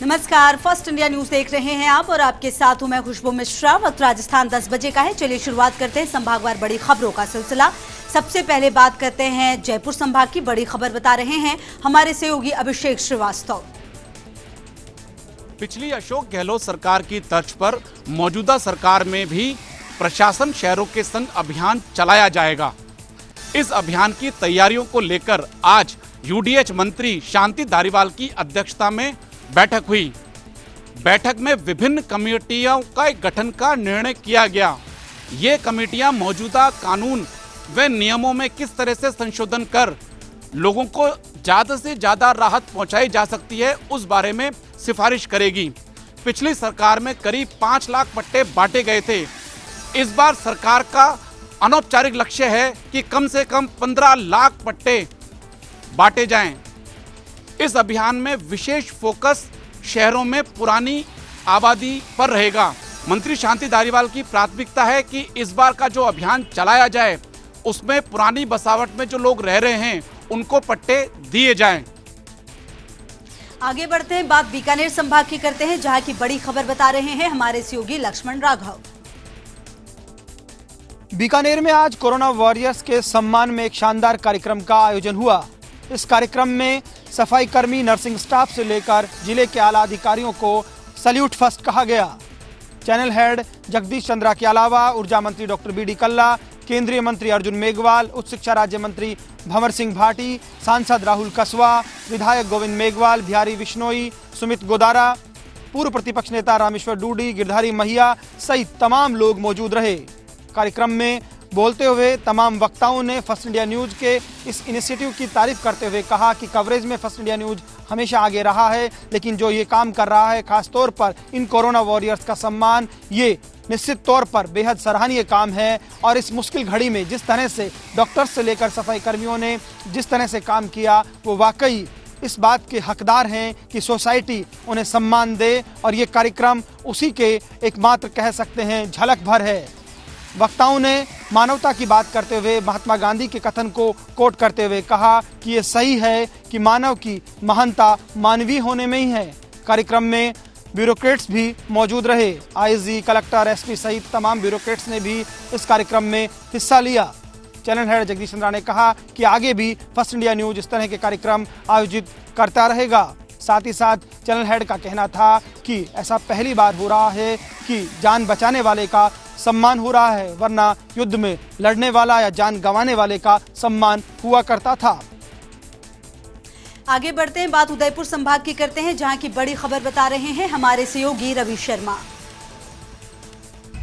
नमस्कार, first India news देख रहे हैं आप और आपके साथ हूं मैं खुशबू मिश्रा। वक्त राजस्थान 10 बजे का है। चलिए शुरुआत करते हैं संभागवार बड़ी खबरों का सिलसिला। सबसे पहले बात करते हैं जयपुर संभाग की। बड़ी खबर बता रहे हैं हमारे सहयोगी अभिषेक श्रीवास्तव। पिछली अशोक गहलोत सरकार की तर्ज पर मौजूदा सरकार में भी प्रशासन शहरों के संग अभियान चलाया जाएगा। इस अभियान की तैयारियों को लेकर आज यूडीएच मंत्री शांति धारीवाल की अध्यक्षता में बैठक हुई। बैठक में विभिन्न कमेटियों का गठन का निर्णय किया गया। ये कमेटियां मौजूदा कानून व नियमों में किस तरह से संशोधन कर लोगों को ज़्यादा से ज़्यादा राहत पहुंचाई जा सकती है, उस बारे में सिफारिश करेगी। पिछली सरकार में करीब 5 लाख पट्टे बांटे गए थे। इस बार सरकार का अनौपचारिक लक्ष्य है कि कम से कम 15 लाख पट्टे बांटे जाएं। इस अभियान में विशेष फोकस शहरों में पुरानी आबादी पर रहेगा। मंत्री शांति धारीवाल की प्राथमिकता है कि इस बार का जो अभियान चलाया जाए उसमें पुरानी बसावट में जो लोग रह रहे हैं उनको पट्टे दिए जाएं। आगे बढ़ते हैं, बात बीकानेर संभाग की करते हैं, जहां की बड़ी खबर बता रहे हैं हमारे सहयोगी लक्ष्मण राघव। बीकानेर में आज कोरोना वॉरियर्स के सम्मान में एक शानदार कार्यक्रम का आयोजन हुआ। इस कार्यक्रम में सफाई कर्मी, नर्सिंग स्टाफ से लेकर जिले के आला अधिकारियों को सैल्यूट फर्स्ट कहा गया। चैनल हेड जगदीश चंद्रा के अलावा ऊर्जा मंत्री डॉक्टर बी डी कल्ला, केंद्रीय मंत्री अर्जुन मेघवाल, उच्च शिक्षा राज्य मंत्री भंवर सिंह भाटी, सांसद राहुल कसवा, विधायक गोविंद मेघवाल, बिहारी बिश्नोई, सुमित गोदारा, पूर्व प्रतिपक्ष नेता रामेश्वर डूडी, गिरधारी महिया सहित तमाम लोग मौजूद रहे। कार्यक्रम में बोलते हुए तमाम वक्ताओं ने फर्स्ट इंडिया न्यूज के इस इनिशिएटिव की तारीफ करते हुए कहा कि कवरेज में फर्स्ट इंडिया न्यूज हमेशा आगे रहा है, लेकिन जो ये काम कर रहा है खास तौर पर इन कोरोना वॉरियर्स का सम्मान, ये निश्चित तौर पर बेहद सराहनीय काम है। और इस मुश्किल घड़ी में जिस तरह से डॉक्टर्स से लेकर सफाई कर्मियों ने जिस तरह से काम किया, वो वाकई इस बात के हकदार हैं कि सोसाइटी उन्हें सम्मान दे। और ये कार्यक्रम उसी के एकमात्र कह सकते हैं झलक भर है। वक्ताओं ने मानवता की बात करते हुए महात्मा गांधी के कथन को कोट करते हुए कहा कि ये सही है कि मानव की महानता मानवीय होने में ही है। कार्यक्रम में ब्यूरोक्रेट्स भी मौजूद रहे। आईजी, कलेक्टर, एसपी सहित तमाम ब्यूरोक्रेट्स ने भी इस कार्यक्रम में हिस्सा लिया। चैनल हेड जगदीश चंद्रा ने कहा कि आगे भी फर्स्ट इंडिया न्यूज इस तरह के कार्यक्रम आयोजित करता रहेगा। साथ ही साथ चैनल हेड का कहना था कि ऐसा पहली बार हो रहा है कि जान बचाने वाले का सम्मान हो रहा है, वरना युद्ध में लड़ने वाला या जान गंवाने वाले का सम्मान हुआ करता था। आगे बढ़ते हैं, बात उदयपुर संभाग की करते हैं, जहां की बड़ी खबर बता रहे हैं हमारे सहयोगी रवि शर्मा।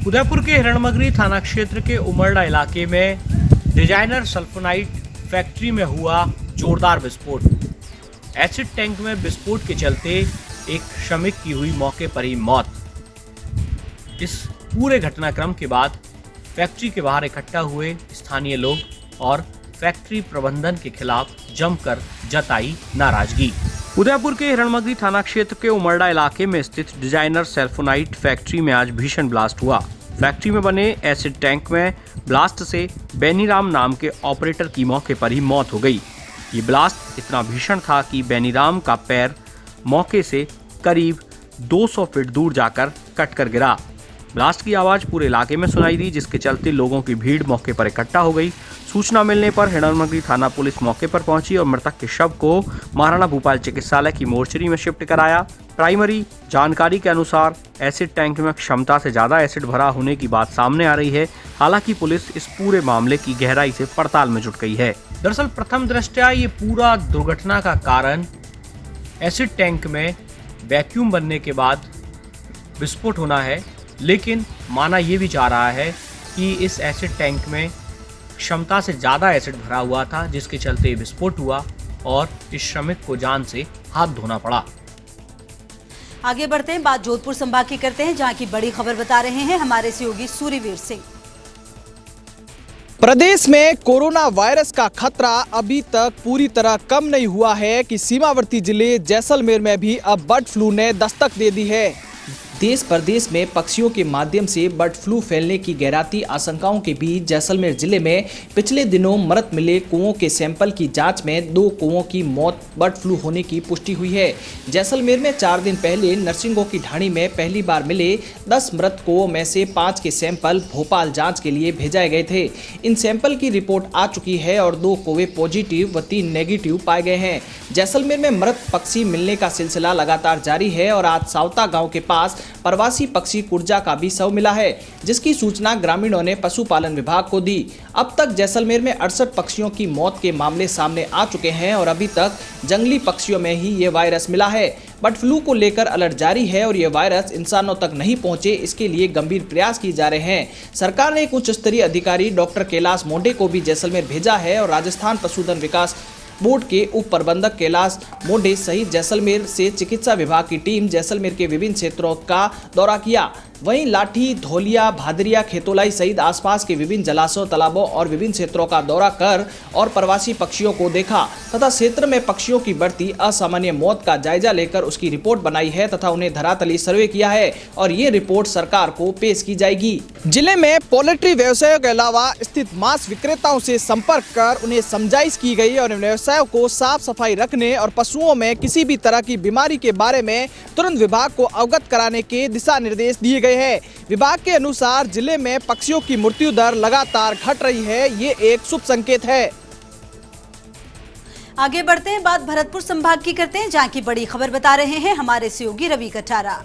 उदयपुर के हिरणमगरी थाना क्षेत्र के उमरडा इलाके में डिजाइनर सल्फोनाइट फैक्ट्री में हुआ जोरदार विस्फोट। एसिड टैंक में विस्फोट के चलते एक श्रमिक की हुई मौके पर ही मौत। इस पूरे घटनाक्रम के बाद फैक्ट्री के बाहर इकट्ठा हुए स्थानीय लोग और फैक्ट्री प्रबंधन के खिलाफ जमकर जताई नाराजगी। उदयपुर के हिरणमगरी थाना क्षेत्र के उमरडा इलाके में स्थित डिजाइनर सल्फोनाइट फैक्ट्री में आज भीषण ब्लास्ट हुआ। फैक्ट्री में बने एसिड टैंक में ब्लास्ट से बेनीराम नाम के ऑपरेटर की मौके पर ही मौत हो गई। ये ब्लास्ट इतना भीषण था कि बेनीराम का पैर मौके से करीब 200 फीट दूर जाकर कटकर गिरा। ब्लास्ट की आवाज पूरे इलाके में सुनाई दी, जिसके चलते लोगों की भीड़ मौके पर इकट्ठा हो गई। सूचना मिलने पर हिरणमगरी थाना पुलिस मौके पर पहुंची और मृतक के शव को महाराणा भूपाल चिकित्सालय की मोर्चरी में शिफ्ट कराया। प्राइमरी जानकारी के अनुसार एसिड टैंक में क्षमता से ज्यादा एसिड भरा होने की बात सामने आ रही है। हालांकि पुलिस इस पूरे मामले की गहराई से पड़ताल में जुट गई है। दरअसल प्रथम दृष्टया ये पूरा दुर्घटना का कारण एसिड टैंक में वैक्यूम बनने के बाद विस्फोट होना है, लेकिन माना ये भी जा रहा है कि इस एसिड टैंक में क्षमता से ज़्यादा एसिड भरा हुआ था, जिसके चलते विस्फोट हुआ और इस श्रमिक को जान से हाथ धोना पड़ा। आगे बढ़ते हैं, बात जोधपुर संभाग की करते हैं, जहां की बड़ी खबर बता रहे हैं हमारे सहयोगी सूर्यवीर सिंह। प्रदेश में कोरोना वायरस का खतरा अभी तक पूरी तरह कम नहीं हुआ है कि सीमावर्ती जिले जैसलमेर में भी अब बर्ड फ्लू ने दस्तक दे दी है। देश प्रदेश में पक्षियों के माध्यम से बर्ड फ्लू फैलने की गहराती आशंकाओं के बीच जैसलमेर जिले में पिछले दिनों मृत मिले कुओं के सैंपल की जांच में 2 कुओं की मौत बर्ड फ्लू होने की पुष्टि हुई है। जैसलमेर में 4 दिन पहले नरसिंगों की ढाणी में पहली बार मिले 10 मृत कुओं में से 5 के सैंपल भोपाल जांच के लिए भेजाए गए थे। इन सैंपल की रिपोर्ट आ चुकी है और 2 कौवे पॉजिटिव व 3 नेगेटिव पाए गए हैं। जैसलमेर में मृत पक्षी मिलने का सिलसिला लगातार जारी है और आज सावता गांव के पास प्रवासी पक्षी कुर्जा का भी शव मिला है, जिसकी सूचना ग्रामीणों ने पशुपालन विभाग को दी। अब तक जैसलमेर में 68 पक्षियों की मौत के मामले सामने आ चुके हैं और अभी तक जंगली पक्षियों में ही ये वायरस मिला है। बर्ड फ्लू को लेकर अलर्ट जारी है और ये वायरस इंसानों तक नहीं पहुंचे, इसके लिए गंभीर प्रयास किए जा रहे हैं। सरकार ने एक उच्च स्तरीय अधिकारी डॉक्टर कैलाश मोंडे को भी जैसलमेर भेजा है और राजस्थान पशुधन विकास बोर्ड के उप प्रबंधक कैलाश मोंडे सहित जैसलमेर से चिकित्सा विभाग की टीम जैसलमेर के विभिन्न क्षेत्रों का दौरा किया। वहीं लाठी, धौलिया, भादरिया, खेतोलाई सहित आसपास के विभिन्न जलाशयों, तालाबों और विभिन्न क्षेत्रों का दौरा कर और प्रवासी पक्षियों को देखा तथा क्षेत्र में पक्षियों की बढ़ती असामान्य मौत का जायजा लेकर उसकी रिपोर्ट बनाई है तथा उन्हें धरातली सर्वे किया है और ये रिपोर्ट सरकार को पेश की जाएगी। जिले में पोल्ट्री व्यवसायों के अलावा स्थित मांस विक्रेताओं से संपर्क कर उन्हें समझाइश की गई और व्यवसायों को साफ सफाई रखने और पशुओं में किसी भी तरह की बीमारी के बारे में तुरंत विभाग को अवगत कराने के दिशा निर्देश दिए गए हैं। विभाग के अनुसार जिले में पक्षियों की मृत्यु दर लगातार घट रही है, ये एक शुभ संकेत है। आगे बढ़ते हैं, बात भरतपुर संभाग की करते हैं, जहां की बड़ी खबर बता रहे हैं हमारे सहयोगी रवि कटारा।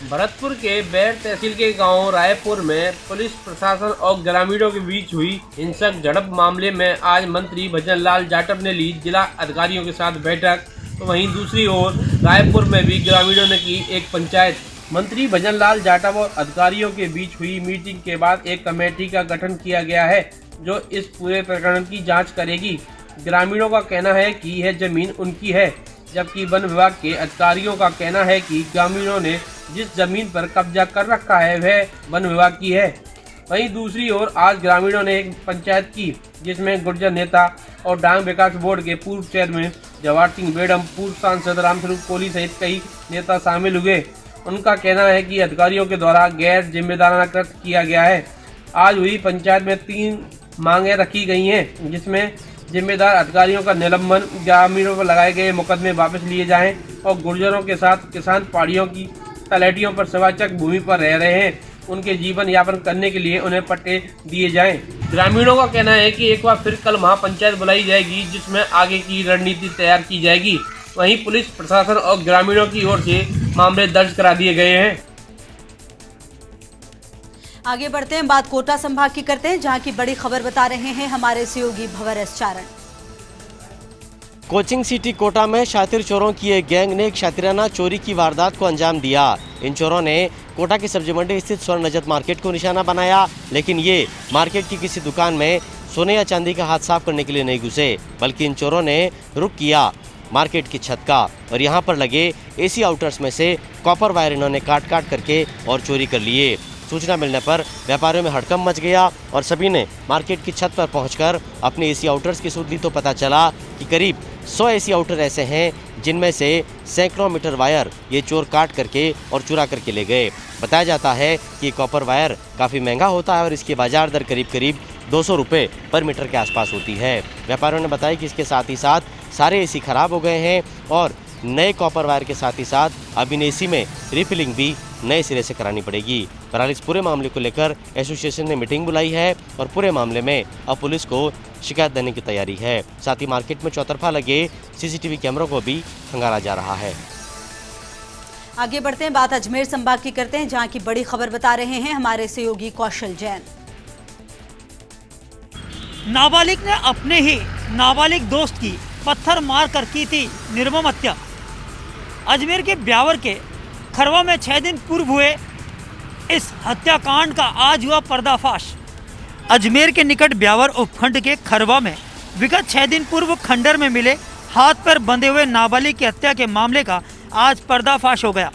भरतपुर के बैर तहसील के गांव रायपुर में पुलिस प्रशासन और ग्रामीणों के बीच हुई हिंसक झड़प मामले में आज मंत्री भजन लाल जाटव ने ली जिला अधिकारियों के साथ बैठक। तो वहीं दूसरी ओर रायपुर में भी ग्रामीणों ने की एक पंचायत। मंत्री भजन लाल जाटव और अधिकारियों के बीच हुई मीटिंग के बाद एक कमेटी का गठन किया गया है जो इस पूरे प्रकरण की जाँच करेगी। ग्रामीणों का कहना है कि यह जमीन उनकी है, जबकि वन विभाग के अधिकारियों का कहना है कि ग्रामीणों ने जिस जमीन पर कब्जा कर रखा है वह वन विभाग की है। वहीं दूसरी ओर आज ग्रामीणों ने एक पंचायत की जिसमें गुर्जर नेता और डांग विकास बोर्ड के पूर्व चेयरमैन जवाहर सिंह बेडम, पूर्व सांसद रामस्वरूप कोहली सहित कई नेता शामिल हुए। उनका कहना है कि अधिकारियों के द्वारा गैर जिम्मेदाराना कृत्य किया गया है। आज हुई पंचायत में 3 मांगे रखी गई हैं, जिसमें जिम्मेदार अधिकारियों का निलंबन, ग्रामीणों पर लगाए गए मुकदमे वापस लिए जाएं और गुर्जरों के साथ किसान पहाड़ियों की तलहटियों पर शिवाचक भूमि पर रह रहे हैं, उनके जीवन यापन करने के लिए उन्हें पट्टे दिए जाएं। ग्रामीणों का कहना है कि एक बार फिर कल महापंचायत बुलाई जाएगी जिसमें आगे की रणनीति तैयार की जाएगी। वहीं पुलिस प्रशासन और ग्रामीणों की ओर से मामले दर्ज करा दिए गए हैं। आगे बढ़ते हैं, बात कोटा संभाग की करते हैं, जहां की बड़ी खबर बता रहे हैं हमारे सहयोगी भवर एस चारण। कोचिंग सिटी कोटा में शातिर चोरों की एक गैंग ने एक शातिराना चोरी की वारदात को अंजाम दिया। इन चोरों ने कोटा की सब्जी मंडी स्थित स्वर्ण नजत मार्केट को निशाना बनाया, लेकिन ये मार्केट की किसी दुकान में सोने या चांदी का हाथ साफ करने के लिए नहीं घुसे, बल्कि इन चोरों ने रुख किया मार्केट की छत का और यहाँ पर लगे एसी आउटर्स में से कॉपर वायर इन्होंने काट करके और चोरी कर लिए। सूचना मिलने पर व्यापारियों में हड़कंप मच गया और सभी ने मार्केट की छत पर पहुंचकर अपने एसी आउटर्स की सूद ली तो पता चला कि करीब 100 एसी आउटर ऐसे हैं जिनमें से सैकड़ों मीटर वायर ये चोर काट करके और चुरा करके ले गए। बताया जाता है कि कॉपर वायर काफ़ी महंगा होता है और इसकी बाजार दर करीब 200 रुपये पर मीटर के आसपास होती है। व्यापारियों ने बताया कि इसके साथ ही साथ सारे एसी खराब हो गए हैं और नए कॉपर वायर के साथ ही साथ अब इन एसी में रिफिलिंग भी नए सिरे से करानी पड़ेगी। बहरहाल इस पूरे मामले को लेकर एसोसिएशन ने मीटिंग बुलाई है और पूरे मामले में अब पुलिस को शिकायत देने की तैयारी है। साथ ही मार्केट में चौतरफा लगे सीसीटीवी कैमरों को भी खंगाला जा रहा है। आगे बढ़ते हैं, बात अजमेर संभाग की करते हैं, जहां की बड़ी खबर बता रहे हैं हमारे सहयोगी कौशल जैन। नाबालिग ने अपने ही नाबालिग दोस्त की पत्थर मार कर की थी निर्मम हत्या। अजमेर के ब्यावर के खरवा में 6 दिन पूर्व हुए इस हत्याकांड का आज हुआ पर्दाफाश। अजमेर के निकट ब्यावर उपखंड के खरवा में विगत 6 दिन पूर्व खंडर में मिले हाथ पर बंधे हुए नाबालिग की हत्या के मामले का आज पर्दाफाश हो गया।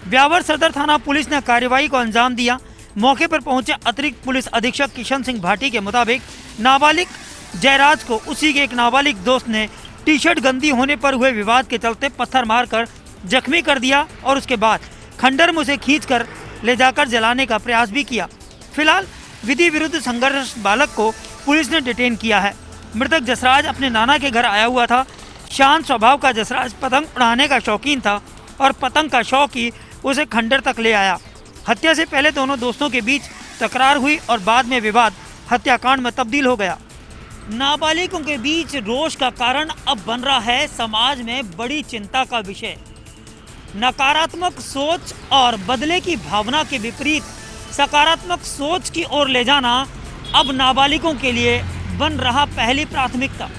ब्यावर सदर थाना पुलिस ने कार्रवाई को अंजाम दिया। मौके पर पहुंचे अतिरिक्त पुलिस अधीक्षक किशन सिंह भाटी के मुताबिक नाबालिग जयराज को उसी के एक नाबालिग दोस्त ने टी शर्ट गंदी होने पर हुए विवाद के चलते पत्थर मारकर जख्मी कर दिया और उसके बाद खंडर में उसे खींचकर ले जाकर जलाने का प्रयास भी किया। फिलहाल विधि विरुद्ध संघर्ष बालक को पुलिस ने डिटेन किया है। मृतक जसराज अपने नाना के घर आया हुआ था। शांत स्वभाव का जसराज पतंग उड़ाने का शौकीन था और पतंग का शौक ही उसे खंडर तक ले आया। हत्या से पहले दोनों दोस्तों के बीच तकरार हुई और बाद में विवाद हत्याकांड में तब्दील हो गया। नाबालिगों के बीच रोष का कारण अब बन रहा है समाज में बड़ी चिंता का विषय। नकारात्मक सोच और बदले की भावना के विपरीत सकारात्मक सोच की ओर ले जाना अब नाबालिगों के लिए बन रहा पहली प्राथमिकता।